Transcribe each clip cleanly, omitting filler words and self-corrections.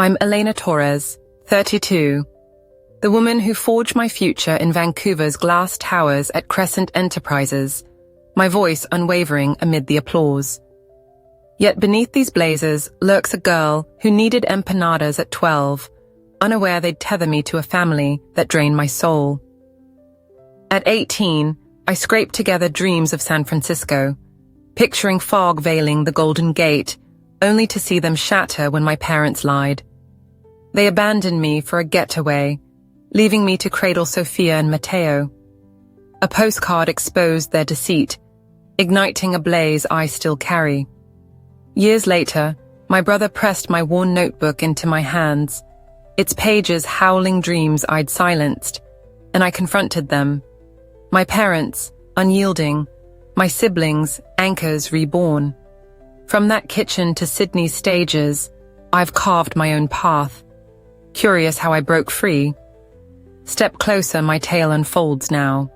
I'm Elena Torres, 32, the woman who forged my future in Vancouver's glass towers at Crescent Enterprises, my voice unwavering amid the applause. Yet beneath these blazers lurks a girl who needed empanadas at 12, unaware they'd tether me to a family that drained my soul. At 18, I scraped together dreams of San Francisco, picturing fog veiling the Golden Gate, only to see them shatter when my parents lied. They abandoned me for a getaway, leaving me to cradle Sofia and Mateo. A postcard exposed their deceit, igniting a blaze I still carry. Years later, my brother pressed my worn notebook into my hands, its pages howling dreams I'd silenced, and I confronted them. My parents, unyielding, my siblings, anchors reborn. From that kitchen to Sydney's stages, I've carved my own path. Curious how I broke free. Step closer, my tale unfolds now.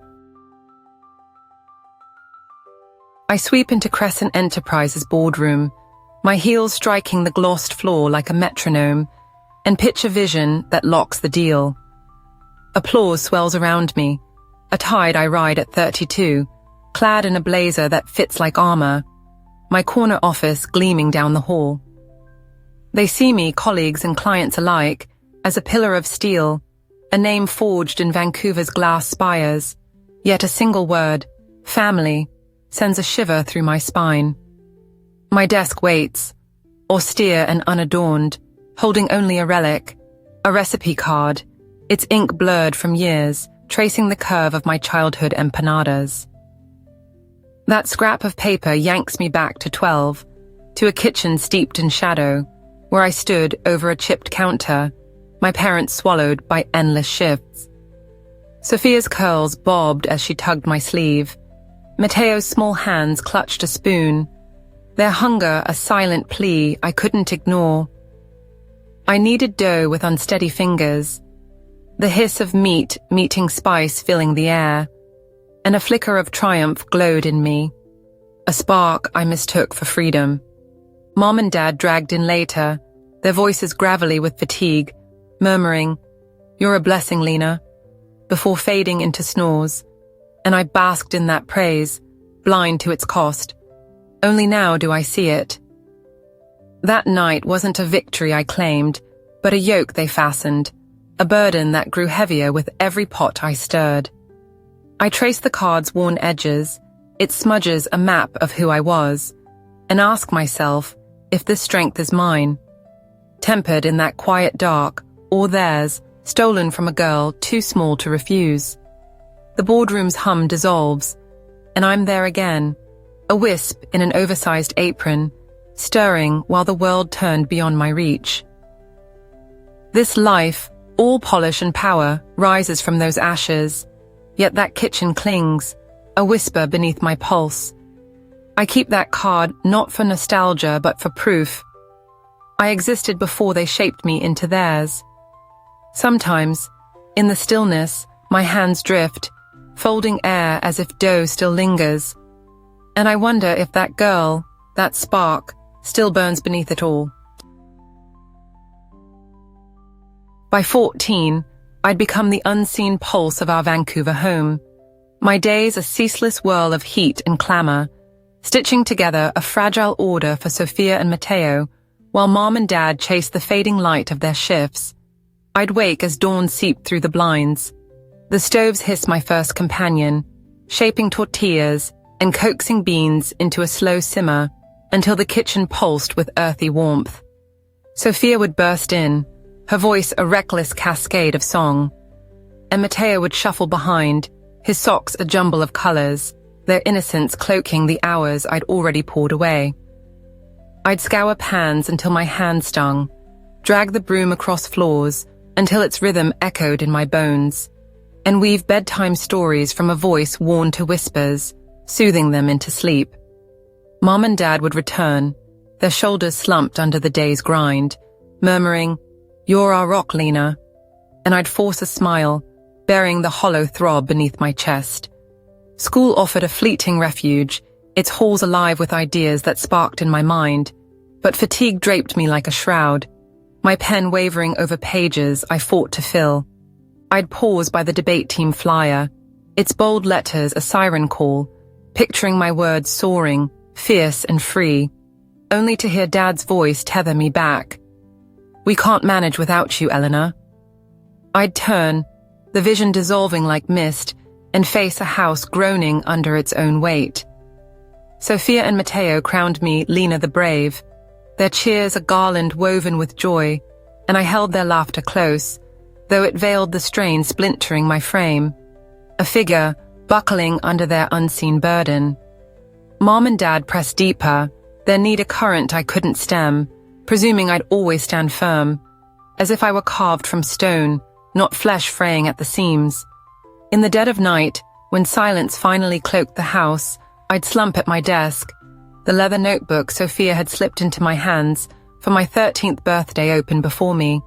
I sweep into Crescent Enterprises' boardroom, my heels striking the glossed floor like a metronome, and pitch a vision that locks the deal. Applause swells around me, a tide I ride at 32, clad in a blazer that fits like armor, my corner office gleaming down the hall. They see me, colleagues and clients alike, as a pillar of steel, a name forged in Vancouver's glass spires, yet a single word, family, sends a shiver through my spine. My desk waits, austere and unadorned, holding only a relic, a recipe card, its ink blurred from years, tracing the curve of my childhood empanadas. That scrap of paper yanks me back to 12, to a kitchen steeped in shadow, where I stood over a chipped counter, my parents swallowed by endless shifts. Sophia's curls bobbed as she tugged my sleeve. Mateo's small hands clutched a spoon, their hunger a silent plea I couldn't ignore. I kneaded dough with unsteady fingers, the hiss of meat meeting spice filling the air, and a flicker of triumph glowed in me, a spark I mistook for freedom. Mom and Dad dragged in later, their voices gravelly with fatigue, murmuring, "You're a blessing, Lena," before fading into snores, and I basked in that praise, blind to its cost. Only now do I see it. That night wasn't a victory I claimed, but a yoke they fastened, a burden that grew heavier with every pot I stirred. I traced the card's worn edges, its smudges a map of who I was, and ask myself if this strength is mine, tempered in that quiet dark, or theirs, stolen from a girl too small to refuse. The boardroom's hum dissolves, and I'm there again, a wisp in an oversized apron, stirring while the world turned beyond my reach. This life, all polish and power, rises from those ashes, yet that kitchen clings, a whisper beneath my pulse. I keep that card not for nostalgia but for proof. I existed before they shaped me into theirs. Sometimes, in the stillness, my hands drift, folding air as if dough still lingers. And I wonder if that girl, that spark, still burns beneath it all. By 14, I'd become the unseen pulse of our Vancouver home. My days a ceaseless whirl of heat and clamor, stitching together a fragile order for Sofia and Mateo, while Mom and Dad chased the fading light of their shifts. I'd wake as dawn seeped through the blinds. The stoves hissed my first companion, shaping tortillas and coaxing beans into a slow simmer until the kitchen pulsed with earthy warmth. Sofia would burst in, her voice a reckless cascade of song, and Mateo would shuffle behind, his socks a jumble of colors, their innocence cloaking the hours I'd already poured away. I'd scour pans until my hands stung, drag the broom across floors until its rhythm echoed in my bones, and weave bedtime stories from a voice worn to whispers, soothing them into sleep. Mom and Dad would return, their shoulders slumped under the day's grind, murmuring, "You're our rock, Lena," and I'd force a smile, burying the hollow throb beneath my chest. School offered a fleeting refuge, its halls alive with ideas that sparked in my mind, but fatigue draped me like a shroud. my pen wavering over pages I fought to fill. I'd pause by the debate team flyer, its bold letters a siren call, picturing my words soaring, fierce and free, only to hear Dad's voice tether me back. "We can't manage without you, Eleanor." I'd turn, the vision dissolving like mist, and face a house groaning under its own weight. Sophia and Matteo crowned me Lena the Brave, their cheers a garland woven with joy, and I held their laughter close, though it veiled the strain splintering my frame, a figure buckling under their unseen burden. Mom and Dad pressed deeper, their need a current I couldn't stem, presuming I'd always stand firm, as if I were carved from stone, not flesh fraying at the seams. In the dead of night, when silence finally cloaked the house, I'd slump at my desk, the leather notebook Sophia had slipped into my hands for my 13th birthday open before me.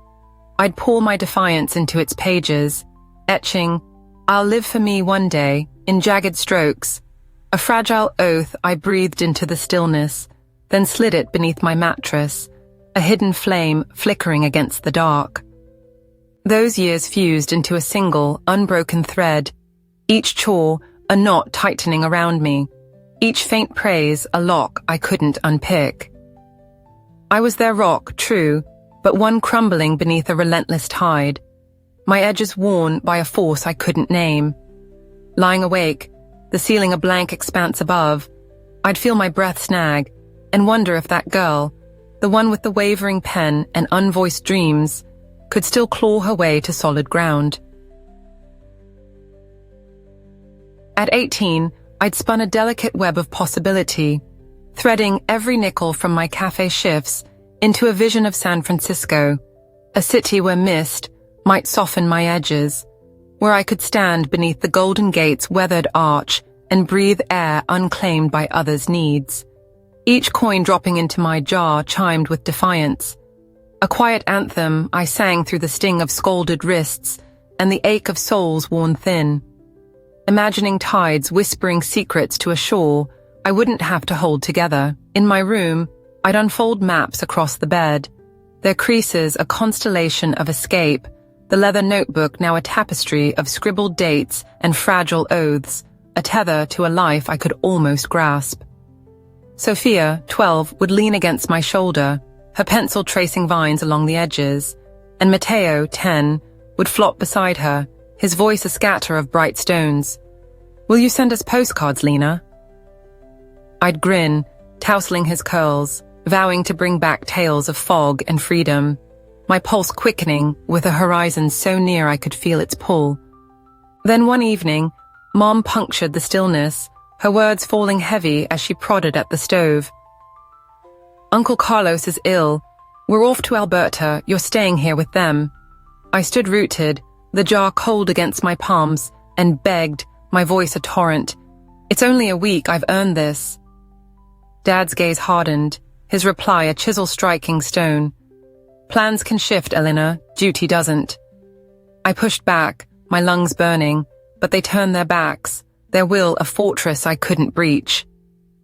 I'd pour my defiance into its pages, etching, "I'll live for me one day," in jagged strokes, a fragile oath I breathed into the stillness, then slid it beneath my mattress, a hidden flame flickering against the dark. Those years fused into a single, unbroken thread, each chore a knot tightening around me, each faint praise a lock I couldn't unpick. I was their rock, true, but one crumbling beneath a relentless tide, my edges worn by a force I couldn't name. Lying awake, the ceiling a blank expanse above, I'd feel my breath snag and wonder if that girl, the one with the wavering pen and unvoiced dreams, could still claw her way to solid ground. At 18, I'd spun a delicate web of possibility, threading every nickel from my cafe shifts into a vision of San Francisco, a city where mist might soften my edges, where I could stand beneath the Golden Gate's weathered arch and breathe air unclaimed by others' needs. Each coin dropping into my jar chimed with defiance, a quiet anthem I sang through the sting of scalded wrists and the ache of souls worn thin, imagining tides whispering secrets to a shore I wouldn't have to hold together. In my room, I'd unfold maps across the bed, their creases a constellation of escape, the leather notebook now a tapestry of scribbled dates and fragile oaths, a tether to a life I could almost grasp. Sophia, 12, would lean against my shoulder, her pencil tracing vines along the edges, and Matteo, 10, would flop beside her, his voice a scatter of bright stones. "Will you send us postcards, Lena?" I'd grin, tousling his curls, vowing to bring back tales of fog and freedom, my pulse quickening with a horizon so near I could feel its pull. Then one evening, Mom punctured the stillness, her words falling heavy as she prodded at the stove. "Uncle Carlos is ill. We're off to Alberta. You're staying here with them." I stood rooted, the jar cold against my palms, and begged, my voice a torrent. "It's only a week. I've earned this." Dad's gaze hardened, his reply a chisel striking stone. "Plans can shift, Eleanor. Duty doesn't." I pushed back, my lungs burning, but they turned their backs, their will a fortress I couldn't breach.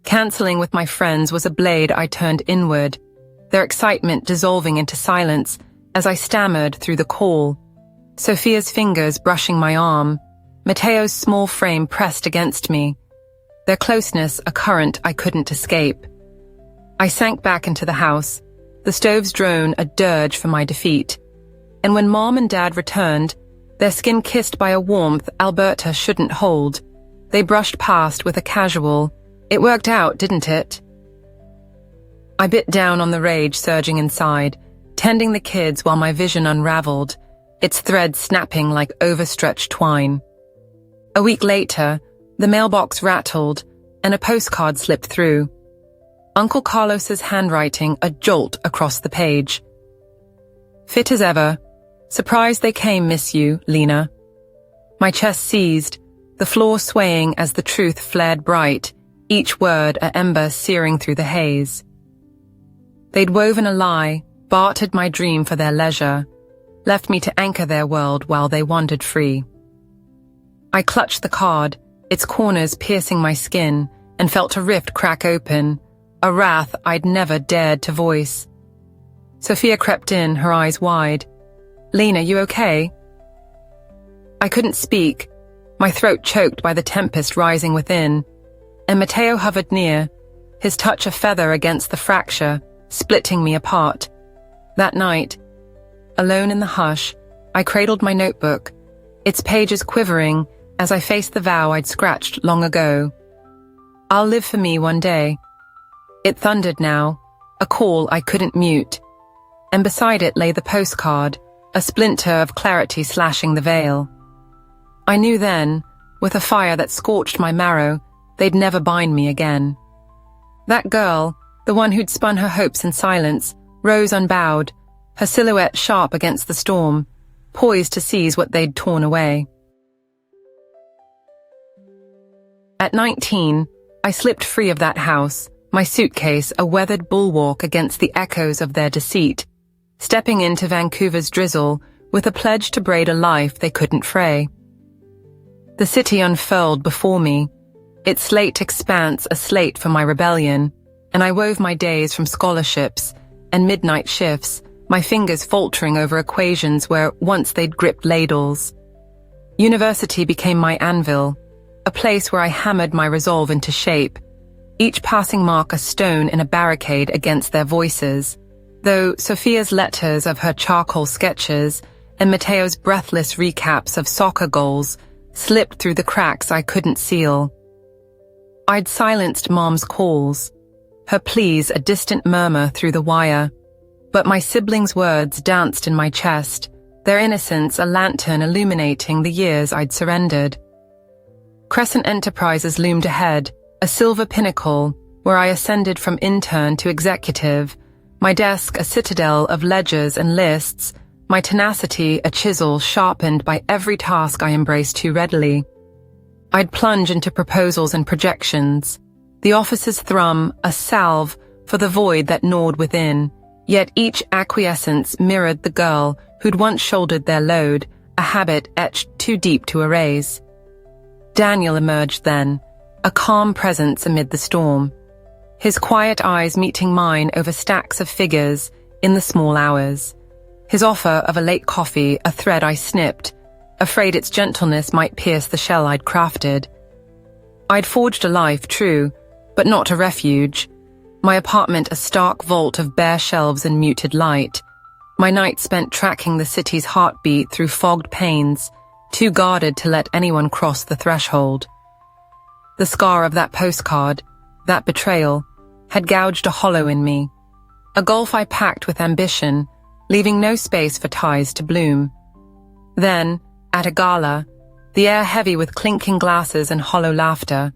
Canceling with my friends was a blade I turned inward, their excitement dissolving into silence as I stammered through the call. Sophia's fingers brushing my arm, Matteo's small frame pressed against me, their closeness a current I couldn't escape. I sank back into the house, the stove's drone a dirge for my defeat. And when Mom and Dad returned, their skin kissed by a warmth Alberta shouldn't hold, they brushed past with a casual, "It worked out, didn't it?" I bit down on the rage surging inside, tending the kids while my vision unraveled, its threads snapping like overstretched twine. A week later, the mailbox rattled, and a postcard slipped through. Uncle Carlos's handwriting a jolt across the page. "Fit as ever. Surprised they came, miss you, Lena." My chest seized, the floor swaying as the truth flared bright, each word a ember searing through the haze. They'd woven a lie, bartered my dream for their leisure, left me to anchor their world while they wandered free. I clutched the card, its corners piercing my skin, and felt a rift crack open, a wrath I'd never dared to voice. Sophia crept in, her eyes wide. "Lena, you okay?" I couldn't speak, my throat choked by the tempest rising within, and Matteo hovered near, his touch a feather against the fracture, splitting me apart. That night, alone in the hush, I cradled my notebook, its pages quivering as I faced the vow I'd scratched long ago. I'll live for me one day. It thundered now, a call I couldn't mute, and beside it lay the postcard, a splinter of clarity slashing the veil. I knew then, with a fire that scorched my marrow, they'd never bind me again. That girl, the one who'd spun her hopes in silence, rose unbowed, her silhouette sharp against the storm, poised to seize what they'd torn away. At 19, I slipped free of that house, my suitcase a weathered bulwark against the echoes of their deceit, stepping into Vancouver's drizzle with a pledge to braid a life they couldn't fray. The city unfurled before me, its slate expanse a slate for my rebellion, and I wove my days from scholarships and midnight shifts, my fingers faltering over equations where once they'd gripped ladles. University became my anvil, a place where I hammered my resolve into shape, each passing mark a stone in a barricade against their voices, though Sophia's letters of her charcoal sketches and Matteo's breathless recaps of soccer goals slipped through the cracks I couldn't seal. I'd silenced Mom's calls, her pleas a distant murmur through the wire, but my siblings' words danced in my chest, their innocence a lantern illuminating the years I'd surrendered. Crescent Enterprises loomed ahead, a silver pinnacle where I ascended from intern to executive, my desk a citadel of ledgers and lists, my tenacity a chisel sharpened by every task I embraced too readily. I'd plunge into proposals and projections, the office's thrum a salve for the void that gnawed within, yet each acquiescence mirrored the girl who'd once shouldered their load, a habit etched too deep to erase. Daniel emerged then, a calm presence amid the storm, his quiet eyes meeting mine over stacks of figures in the small hours. His offer of a late coffee a thread I snipped, afraid its gentleness might pierce the shell I'd crafted. I'd forged a life, true, but not a refuge. My apartment a stark vault of bare shelves and muted light. My nights spent tracking the city's heartbeat through fogged panes, too guarded to let anyone cross the threshold. The scar of that postcard, that betrayal, had gouged a hollow in me, a gulf I packed with ambition, leaving no space for ties to bloom. Then, at a gala, the air heavy with clinking glasses and hollow laughter,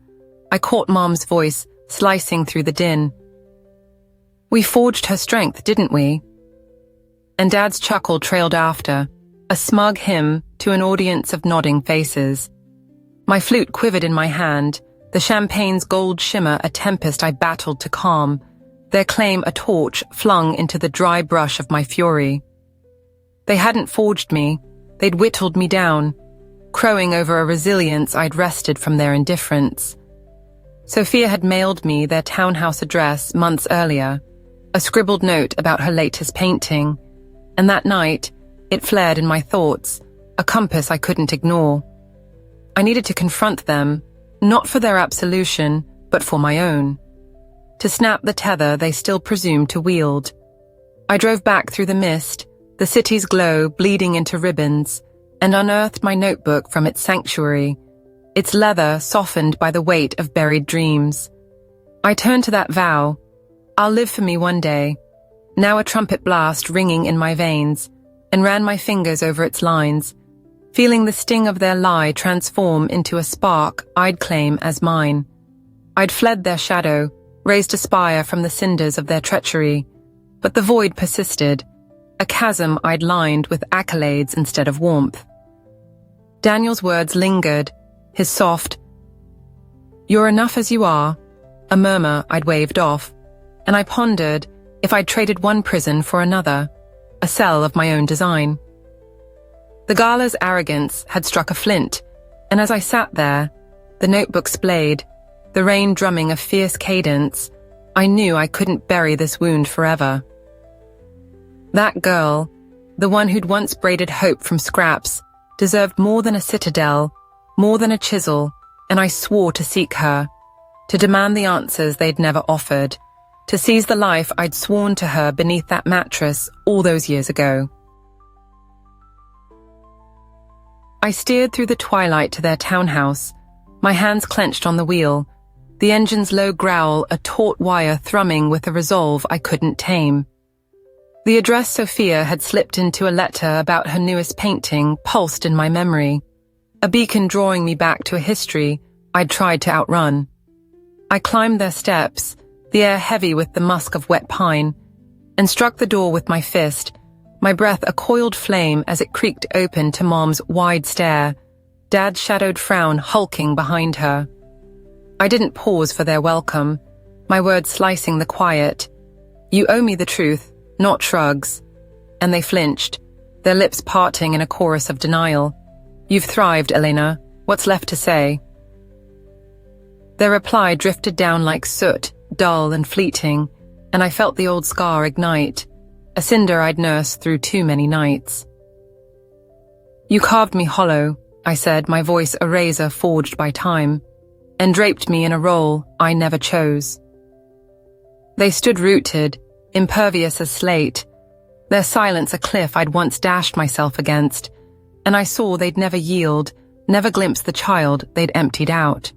I caught Mom's voice slicing through the din. "We forged her strength, didn't we?" And Dad's chuckle trailed after, a smug hymn to an audience of nodding faces. My flute quivered in my hand, the champagne's gold shimmer a tempest I battled to calm, their claim a torch flung into the dry brush of my fury. They hadn't forged me, they'd whittled me down, crowing over a resilience I'd wrested from their indifference. Sophia had mailed me their townhouse address months earlier, a scribbled note about her latest painting, and that night, it flared in my thoughts, a compass I couldn't ignore. I needed to confront them, not for their absolution, but for my own. To snap the tether they still presumed to wield. I drove back through the mist, the city's glow bleeding into ribbons, and unearthed my notebook from its sanctuary, its leather softened by the weight of buried dreams. I turned to that vow, "I'll live for me one day," now a trumpet blast ringing in my veins, and ran my fingers over its lines, feeling the sting of their lie transform into a spark I'd claim as mine. I'd fled their shadow, raised a spire from the cinders of their treachery, but the void persisted, a chasm I'd lined with accolades instead of warmth. Daniel's words lingered, his soft, "You're enough as you are," a murmur I'd waved off, and I pondered if I'd traded one prison for another, a cell of my own design. The gala's arrogance had struck a flint, and as I sat there, the notebook splayed, the rain drumming a fierce cadence, I knew I couldn't bury this wound forever. That girl, the one who'd once braided hope from scraps, deserved more than a citadel, more than a chisel, and I swore to seek her, to demand the answers they'd never offered, to seize the life I'd sworn to her beneath that mattress all those years ago. I steered through the twilight to their townhouse, my hands clenched on the wheel, the engine's low growl a taut wire thrumming with a resolve I couldn't tame. The address Sophia had slipped into a letter about her newest painting pulsed in my memory, a beacon drawing me back to a history I'd tried to outrun. I climbed their steps, the air heavy with the musk of wet pine, and struck the door with my fist, my breath a coiled flame as it creaked open to Mom's wide stare, Dad's shadowed frown hulking behind her. I didn't pause for their welcome, my words slicing the quiet. You owe me the truth, not shrugs. And they flinched, their lips parting in a chorus of denial. You've thrived, Elena. What's left to say? Their reply drifted down like soot, dull and fleeting, and I felt the old scar ignite, a cinder I'd nursed through too many nights. You carved me hollow, I said, my voice a razor forged by time, and draped me in a role I never chose. They stood rooted, impervious as slate, their silence a cliff I'd once dashed myself against, and I saw they'd never yield, never glimpse the child they'd emptied out.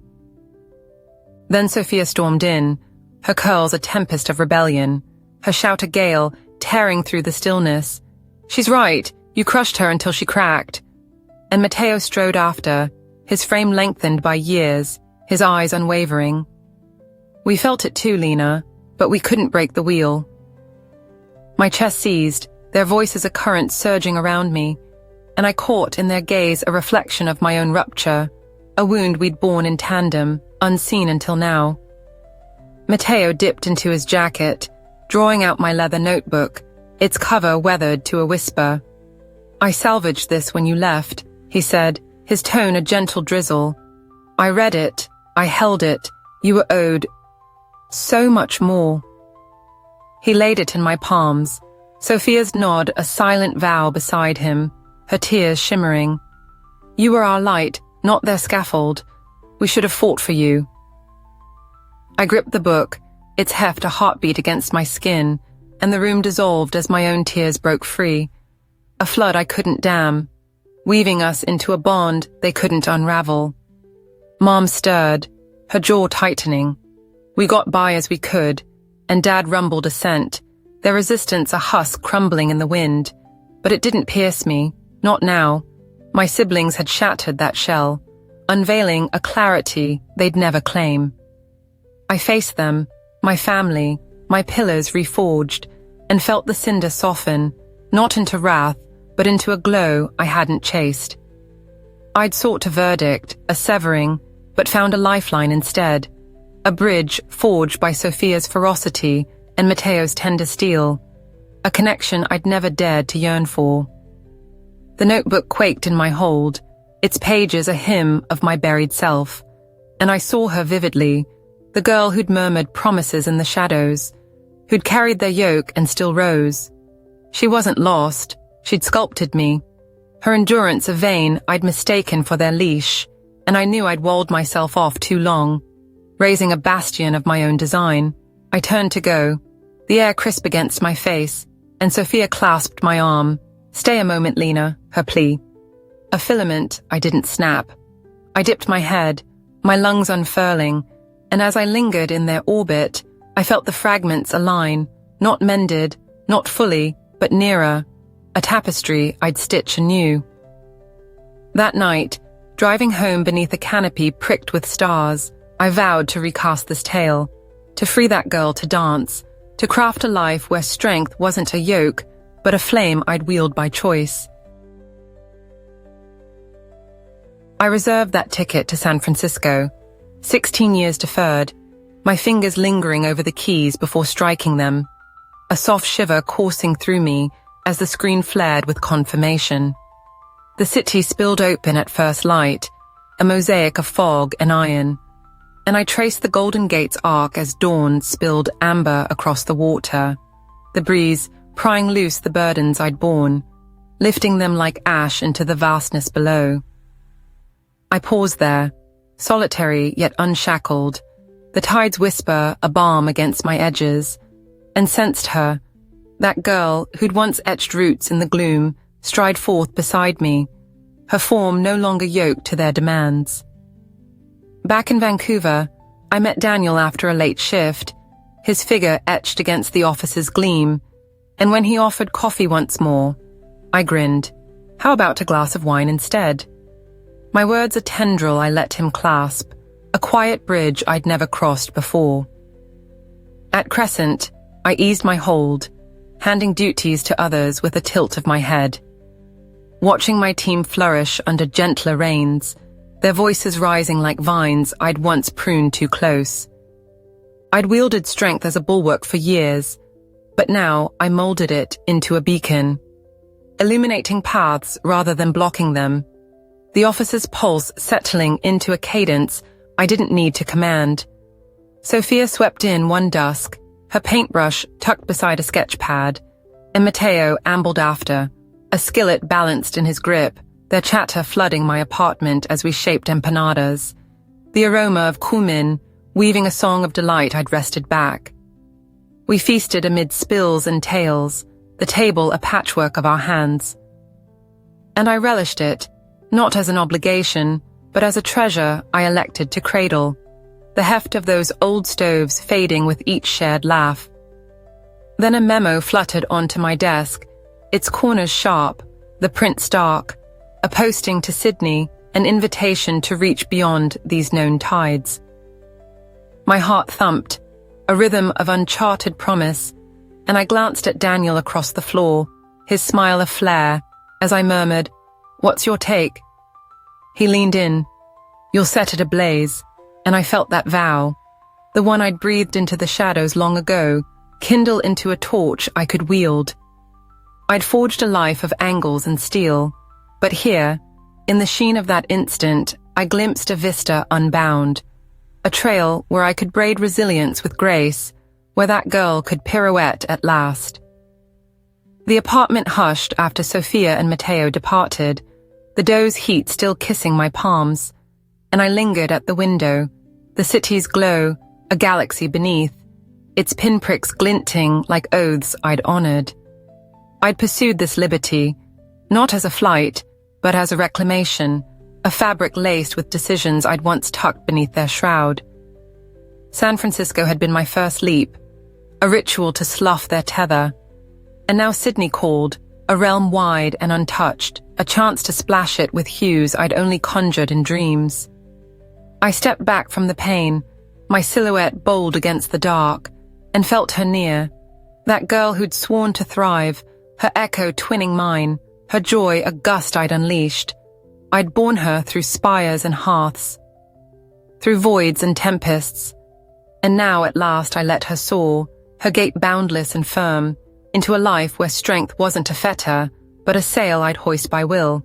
Then Sophia stormed in, her curls a tempest of rebellion, her shout a gale tearing through the stillness. She's right, you crushed her until she cracked. And Matteo strode after, his frame lengthened by years, his eyes unwavering. We felt it too, Lena, but we couldn't break the wheel. My chest seized, their voices a current surging around me, and I caught in their gaze a reflection of my own rupture, a wound we'd borne in tandem, unseen until now. Matteo dipped into his jacket, drawing out my leather notebook, its cover weathered to a whisper. I salvaged this when you left, he said, his tone a gentle drizzle. I read it, I held it, you were owed so much more. He laid it in my palms, Sophia's nod a silent vow beside him, her tears shimmering. You were our light, not their scaffold. We should have fought for you. I gripped the book, its heft a heartbeat against my skin, and the room dissolved as my own tears broke free. A flood I couldn't dam, weaving us into a bond they couldn't unravel. Mom stirred, her jaw tightening. We got by as we could, and Dad rumbled assent, their resistance a husk crumbling in the wind. But it didn't pierce me, not now. My siblings had shattered that shell, unveiling a clarity they'd never claim. I faced them, my family, my pillars reforged, and felt the cinder soften, not into wrath, but into a glow I hadn't chased. I'd sought a verdict, a severing, but found a lifeline instead, a bridge forged by Sophia's ferocity and Matteo's tender steel, a connection I'd never dared to yearn for. The notebook quaked in my hold, its pages a hymn of my buried self, and I saw her vividly, the girl who'd murmured promises in the shadows, who'd carried their yoke and still rose. She wasn't lost, she'd sculpted me, her endurance a vein I'd mistaken for their leash, and I knew I'd walled myself off too long, raising a bastion of my own design. I turned to go, the air crisp against my face, and Sophia clasped my arm. Stay a moment, Lena, her plea. A filament I didn't snap. I dipped my head, my lungs unfurling, and as I lingered in their orbit, I felt the fragments align, not mended, not fully, but nearer, a tapestry I'd stitch anew. That night, driving home beneath a canopy pricked with stars, I vowed to recast this tale, to free that girl to dance, to craft a life where strength wasn't a yoke, but a flame I'd wield by choice. I reserved that ticket to San Francisco, 16 years deferred, my fingers lingering over the keys before striking them, a soft shiver coursing through me as the screen flared with confirmation. The city spilled open at first light, a mosaic of fog and iron, and I traced the Golden Gate's arc as dawn spilled amber across the water, the breeze prying loose the burdens I'd borne, lifting them like ash into the vastness below. I paused there, solitary yet unshackled, the tide's whisper a balm against my edges, and sensed her, that girl who'd once etched roots in the gloom, stride forth beside me, her form no longer yoked to their demands. Back in Vancouver, I met Daniel after a late shift, his figure etched against the office's gleam, and when he offered coffee once more, I grinned. How about a glass of wine instead? My words a tendril I let him clasp, a quiet bridge I'd never crossed before. At Crescent, I eased my hold, handing duties to others with a tilt of my head. Watching my team flourish under gentler reins, their voices rising like vines I'd once pruned too close. I'd wielded strength as a bulwark for years, but now I molded it into a beacon, illuminating paths rather than blocking them, the officer's pulse settling into a cadence I didn't need to command. Sophia swept in one dusk, her paintbrush tucked beside a sketch pad, and Matteo ambled after, a skillet balanced in his grip, their chatter flooding my apartment as we shaped empanadas, the aroma of cumin weaving a song of delight I'd wrested back. We feasted amid spills and tales, the table a patchwork of our hands. And I relished it, not as an obligation, but as a treasure I elected to cradle, the heft of those old stoves fading with each shared laugh. Then a memo fluttered onto my desk, its corners sharp, the print stark, a posting to Sydney, an invitation to reach beyond these known tides. My heart thumped, a rhythm of uncharted promise, and I glanced at Daniel across the floor, his smile a flare, as I murmured, "What's your take?" He leaned in. "You'll set it ablaze," and I felt that vow, the one I'd breathed into the shadows long ago, kindle into a torch I could wield. I'd forged a life of angles and steel, but here, in the sheen of that instant, I glimpsed a vista unbound, a trail where I could braid resilience with grace, where that girl could pirouette at last. The apartment hushed after Sophia and Matteo departed, the dough's heat still kissing my palms, and I lingered at the window, the city's glow, a galaxy beneath, its pinpricks glinting like oaths I'd honored. I'd pursued this liberty, not as a flight, but as a reclamation, a fabric laced with decisions I'd once tucked beneath their shroud. San Francisco had been my first leap, a ritual to slough their tether, and now Sydney called, a realm wide and untouched, a chance to splash it with hues I'd only conjured in dreams. I stepped back from the pain, my silhouette bold against the dark, and felt her near, that girl who'd sworn to thrive, her echo twinning mine, her joy a gust I'd unleashed. I'd borne her through spires and hearths, through voids and tempests, and now at last I let her soar, her gait boundless and firm, into a life where strength wasn't a fetter, but a sail I'd hoist by will.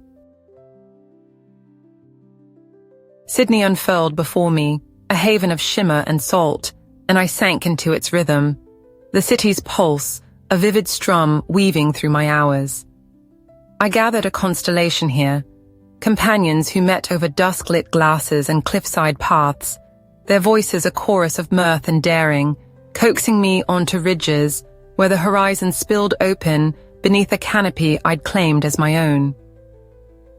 Sydney unfurled before me, a haven of shimmer and salt, and I sank into its rhythm, the city's pulse, a vivid strum weaving through my hours. I gathered a constellation here, companions who met over dusk-lit glasses and cliffside paths, their voices a chorus of mirth and daring, coaxing me onto ridges where the horizon spilled open beneath a canopy I'd claimed as my own.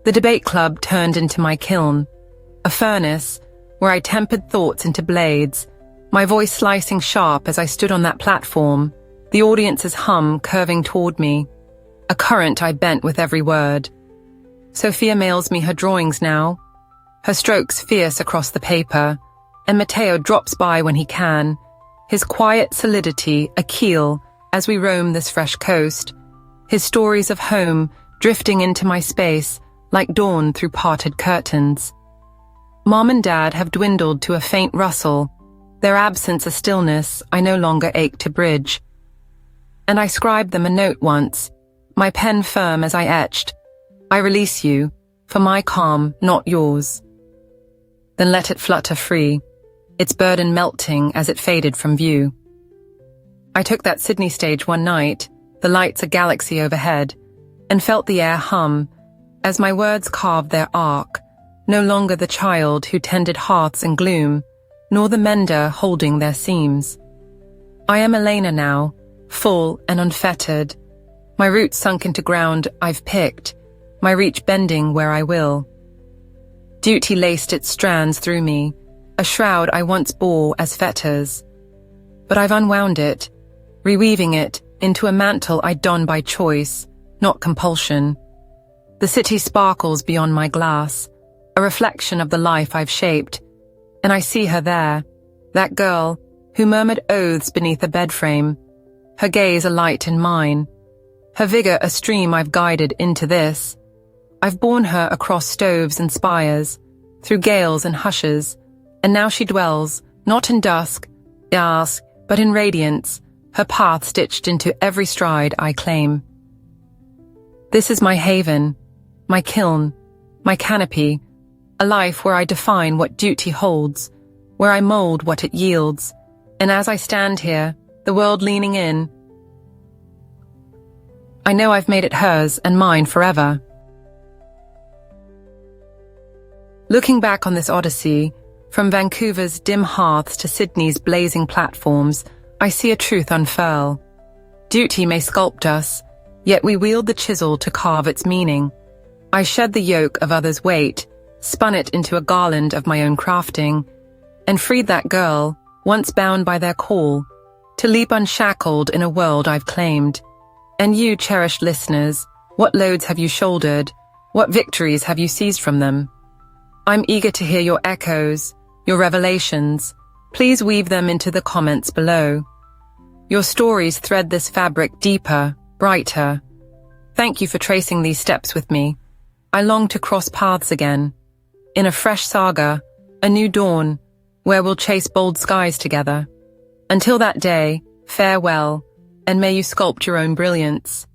The debate club turned into my kiln, a furnace where I tempered thoughts into blades, my voice slicing sharp as I stood on that platform, the audience's hum curving toward me, a current I bent with every word. Sophia mails me her drawings now, her strokes fierce across the paper, and Matteo drops by when he can, his quiet solidity a keel as we roam this fresh coast, his stories of home drifting into my space like dawn through parted curtains. Mom and Dad have dwindled to a faint rustle, their absence a stillness I no longer ache to bridge. And I scribed them a note once, my pen firm as I etched, "I release you, for my calm, not yours." Then let it flutter free, its burden melting as it faded from view. I took that Sydney stage one night, the lights a galaxy overhead, and felt the air hum as my words carved their arc, no longer the child who tended hearths in gloom, nor the mender holding their seams. I am Elena now, full and unfettered, my roots sunk into ground I've picked, my reach bending where I will. Duty laced its strands through me, a shroud I once bore as fetters. But I've unwound it, reweaving it into a mantle I don by choice, not compulsion. The city sparkles beyond my glass, a reflection of the life I've shaped, and I see her there, that girl who murmured oaths beneath a bed frame, her gaze a light in mine, her vigor a stream I've guided into this. I've borne her across stoves and spires, through gales and hushes, and now she dwells, not in dusk, but in radiance, her path stitched into every stride I claim. This is my haven, my kiln, my canopy, a life where I define what duty holds, where I mold what it yields, and as I stand here, the world leaning in, I know I've made it hers and mine forever. Looking back on this odyssey, from Vancouver's dim hearths to Sydney's blazing platforms, I see a truth unfurl. Duty may sculpt us, yet we wield the chisel to carve its meaning. I shed the yoke of others' weight, spun it into a garland of my own crafting, and freed that girl, once bound by their call, to leap unshackled in a world I've claimed. And you, cherished listeners, what loads have you shouldered? What victories have you seized from them? I'm eager to hear your echoes, your revelations. Please weave them into the comments below. Your stories thread this fabric deeper, brighter. Thank you for tracing these steps with me. I long to cross paths again, in a fresh saga, a new dawn, where we'll chase bold skies together. Until that day, farewell, and may you sculpt your own brilliance.